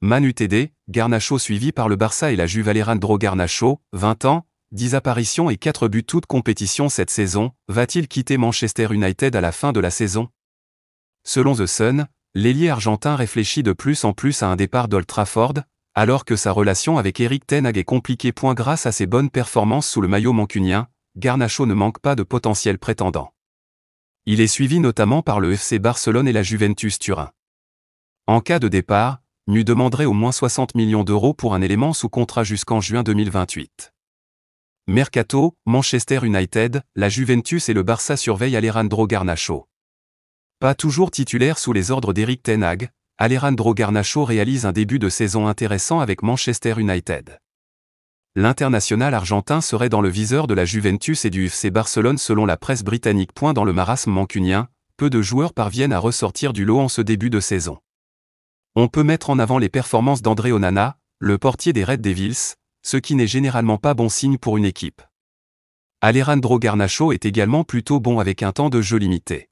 Man Utd, Garnacho suivi par le Barça et la Juve. Alejandro Garnacho, 20 ans, 10 apparitions et 4 buts toutes compétitions cette saison, va-t-il quitter Manchester United à la fin de la saison? Selon The Sun, l'ailier argentin réfléchit de plus en plus à un départ d'Old Trafford, alors que sa relation avec Erik ten Hag est compliquée. Grâce à ses bonnes performances sous le maillot mancunien, Garnacho ne manque pas de potentiels prétendants. Il est suivi notamment par le FC Barcelone et la Juventus Turin. En cas de départ, Mu demanderait au moins 60 millions d'euros pour un élément sous contrat jusqu'en juin 2028. Mercato, Manchester United, la Juventus et le Barça surveillent Alejandro Garnacho. Pas toujours titulaire sous les ordres d'Erik ten Hag, Alejandro Garnacho réalise un début de saison intéressant avec Manchester United. L'international argentin serait dans le viseur de la Juventus et du FC Barcelone selon la presse britannique. Dans le marasme mancunien, peu de joueurs parviennent à ressortir du lot en ce début de saison. On peut mettre en avant les performances d'André Onana, le portier des Red Devils, ce qui n'est généralement pas bon signe pour une équipe. Alejandro Garnacho est également plutôt bon avec un temps de jeu limité.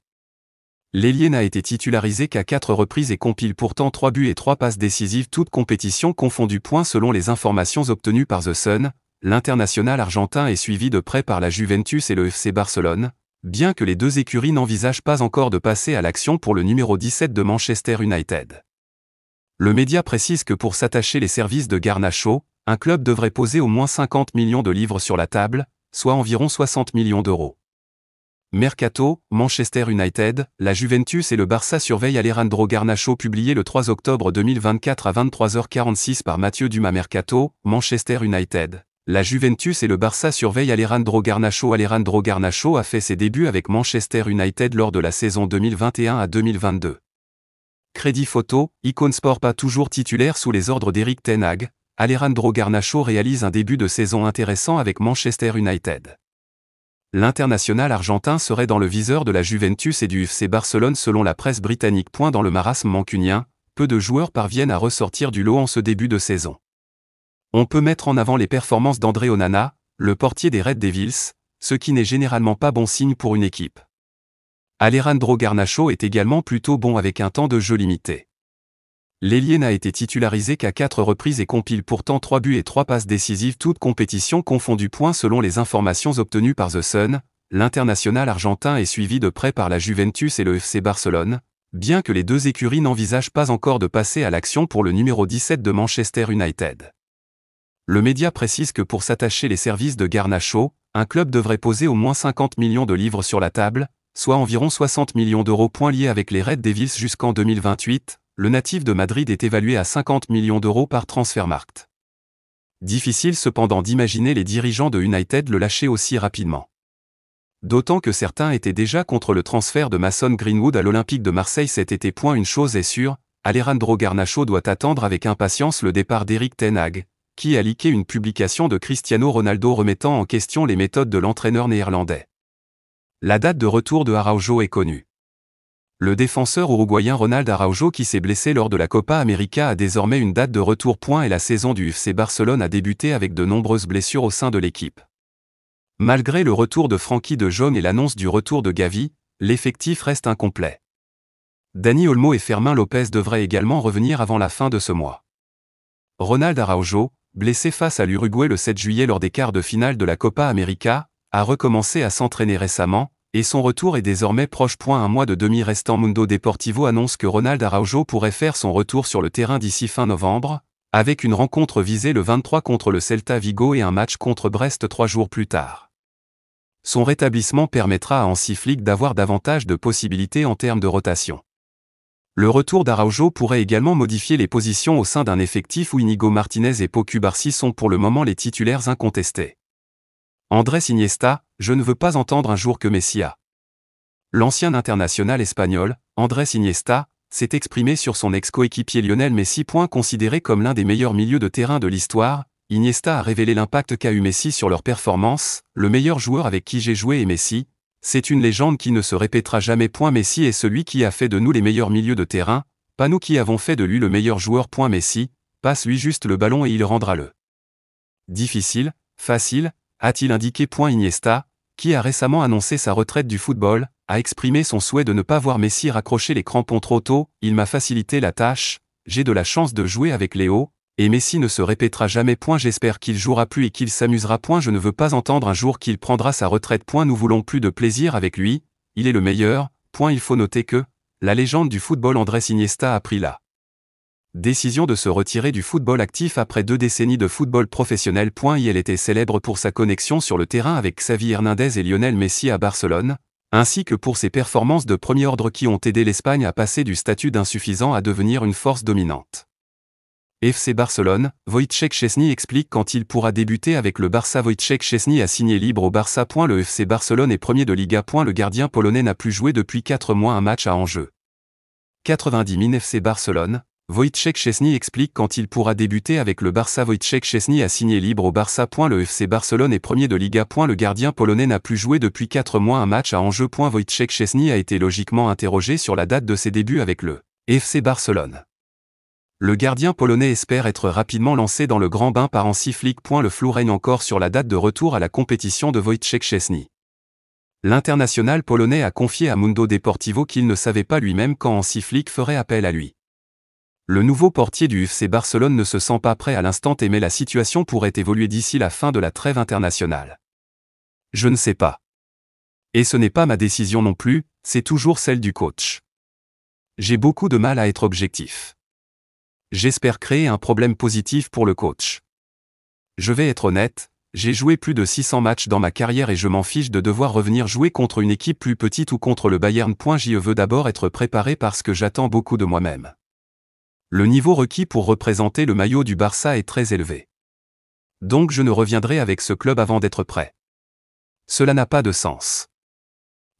L'ailier n'a été titularisé qu'à 4 reprises et compile pourtant 3 buts et 3 passes décisives toutes compétitions confondues. Selon les informations obtenues par The Sun, l'international argentin est suivi de près par la Juventus et le FC Barcelone, bien que les deux écuries n'envisagent pas encore de passer à l'action pour le numéro 17 de Manchester United. Le média précise que pour s'attacher les services de Garnacho, un club devrait poser au moins 50 millions de livres sur la table, soit environ 60 millions d'euros. Mercato, Manchester United, la Juventus et le Barça surveillent Alejandro Garnacho. Publié le 3 octobre 2024 à 23h46 par Mathieu Dumas. Mercato, Manchester United, la Juventus et le Barça surveillent Alejandro Garnacho. Alejandro Garnacho a fait ses débuts avec Manchester United lors de la saison 2021 à 2022. Crédit photo, Icon Sport. Pas toujours titulaire sous les ordres d'Erik ten Hag, Alejandro Garnacho réalise un début de saison intéressant avec Manchester United. L'international argentin serait dans le viseur de la Juventus et du FC Barcelone selon la presse britannique. Dans le marasme mancunien, peu de joueurs parviennent à ressortir du lot en ce début de saison. On peut mettre en avant les performances d'André Onana, le portier des Red Devils, ce qui n'est généralement pas bon signe pour une équipe. Alejandro Garnacho est également plutôt bon avec un temps de jeu limité. L'ailier n'a été titularisé qu'à 4 reprises et compile pourtant 3 buts et 3 passes décisives toutes compétitions confondues. Selon les informations obtenues par The Sun, l'international argentin est suivi de près par la Juventus et le FC Barcelone, bien que les deux écuries n'envisagent pas encore de passer à l'action pour le numéro 17 de Manchester United. Le média précise que pour s'attacher les services de Garnacho, un club devrait poser au moins 50 millions de livres sur la table, soit environ 60 millions d'euros. Lié avec les Red Devils jusqu'en 2028, le natif de Madrid est évalué à 50 millions d'euros par Transfermarkt. Difficile cependant d'imaginer les dirigeants de United le lâcher aussi rapidement. D'autant que certains étaient déjà contre le transfert de Mason Greenwood à l'Olympique de Marseille cet été. Une chose est sûre, Alejandro Garnacho doit attendre avec impatience le départ d'Erik ten Hag, qui a leaké une publication de Cristiano Ronaldo remettant en question les méthodes de l'entraîneur néerlandais. La date de retour de Araujo est connue. Le défenseur uruguayen Ronald Araujo, qui s'est blessé lors de la Copa América, a désormais une date de retour. Et la saison du FC Barcelone a débuté avec de nombreuses blessures au sein de l'équipe. Malgré le retour de Frenkie de Jong et l'annonce du retour de Gavi, l'effectif reste incomplet. Dani Olmo et Fermin Lopez devraient également revenir avant la fin de ce mois. Ronald Araujo, blessé face à l'Uruguay le 7 juillet lors des quarts de finale de la Copa América, a recommencé à s'entraîner récemment, et son retour est désormais proche. Un mois de demi restant. Mundo Deportivo annonce que Ronald Araujo pourrait faire son retour sur le terrain d'ici fin novembre, avec une rencontre visée le 23 contre le Celta Vigo et un match contre Brest 3 jours plus tard. Son rétablissement permettra à Hansi Flick d'avoir davantage de possibilités en termes de rotation. Le retour d'Araujo pourrait également modifier les positions au sein d'un effectif où Inigo Martinez et Pau Cubarsí sont pour le moment les titulaires incontestés. Andrés Iniesta, je ne veux pas entendre un jour que Messi a. L'ancien international espagnol, Andrés Iniesta, s'est exprimé sur son ex-coéquipier Lionel Messi. Considéré comme l'un des meilleurs milieux de terrain de l'histoire, Iniesta a révélé l'impact qu'a eu Messi sur leur performance. Le meilleur joueur avec qui j'ai joué est Messi. C'est une légende qui ne se répétera jamais. Messi est celui qui a fait de nous les meilleurs milieux de terrain, pas nous qui avons fait de lui le meilleur joueur. Messi, passe-lui juste le ballon et il rendra le. Difficile, facile, a-t-il indiqué. Iniesta, qui a récemment annoncé sa retraite du football, a exprimé son souhait de ne pas voir Messi raccrocher les crampons trop tôt. Il m'a facilité la tâche, j'ai de la chance de jouer avec Léo, et Messi ne se répétera jamais. J'espère qu'il jouera plus et qu'il s'amusera. Je ne veux pas entendre un jour qu'il prendra sa retraite. Nous voulons plus de plaisir avec lui, il est le meilleur. Il faut noter que la légende du football Andrés Iniesta a pris la décision de se retirer du football actif après 2 décennies de football professionnel. Il était célèbre pour sa connexion sur le terrain avec Xavi Hernandez et Lionel Messi à Barcelone, ainsi que pour ses performances de premier ordre qui ont aidé l'Espagne à passer du statut d'insuffisant à devenir une force dominante. FC Barcelone, Wojciech Szczęsny explique quand il pourra débuter avec le Barça. Wojciech Szczęsny a signé libre au Barça. Le FC Barcelone est premier de Liga. Le gardien polonais n'a plus joué depuis 4 mois un match à enjeu. 90 000 FC Barcelone, Wojciech Szczęsny explique quand il pourra débuter avec le Barça. Wojciech Szczęsny a signé libre au Barça. Le FC Barcelone est premier de Liga. Le gardien polonais n'a plus joué depuis 4 mois un match à enjeu. Wojciech Szczęsny a été logiquement interrogé sur la date de ses débuts avec le FC Barcelone. Le gardien polonais espère être rapidement lancé dans le grand bain par Hansi Flick. Le flou règne encore sur la date de retour à la compétition de Wojciech Szczęsny. L'international polonais a confié à Mundo Deportivo qu'il ne savait pas lui-même quand Hansi Flick ferait appel à lui. Le nouveau portier du FC Barcelone ne se sent pas prêt à l'instant T mais la situation pourrait évoluer d'ici la fin de la trêve internationale. Je ne sais pas. Et ce n'est pas ma décision non plus, c'est toujours celle du coach. J'ai beaucoup de mal à être objectif. J'espère créer un problème positif pour le coach. Je vais être honnête, j'ai joué plus de 600 matchs dans ma carrière et je m'en fiche de devoir revenir jouer contre une équipe plus petite ou contre le Bayern. Je veux d'abord être préparé parce que j'attends beaucoup de moi-même. Le niveau requis pour représenter le maillot du Barça est très élevé. Donc je ne reviendrai avec ce club avant d'être prêt. Cela n'a pas de sens.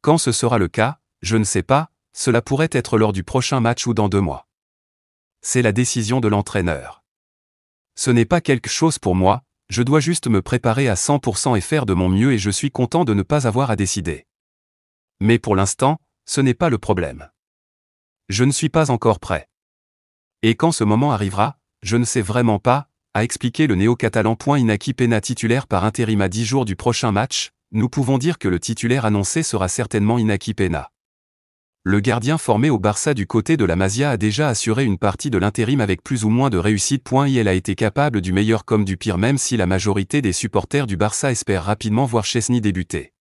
Quand ce sera le cas, je ne sais pas, cela pourrait être lors du prochain match ou dans 2 mois. C'est la décision de l'entraîneur. Ce n'est pas quelque chose pour moi, je dois juste me préparer à 100% et faire de mon mieux et je suis content de ne pas avoir à décider. Mais pour l'instant, ce n'est pas le problème. Je ne suis pas encore prêt. Et quand ce moment arrivera, je ne sais vraiment pas, a expliqué le néo-catalan. Iñaki Peña titulaire par intérim à 10 jours du prochain match, nous pouvons dire que le titulaire annoncé sera certainement Iñaki Peña. Le gardien formé au Barça du côté de la Masia a déjà assuré une partie de l'intérim avec plus ou moins de réussite. Il a été capable du meilleur comme du pire même si la majorité des supporters du Barça espèrent rapidement voir Szczęsny débuter.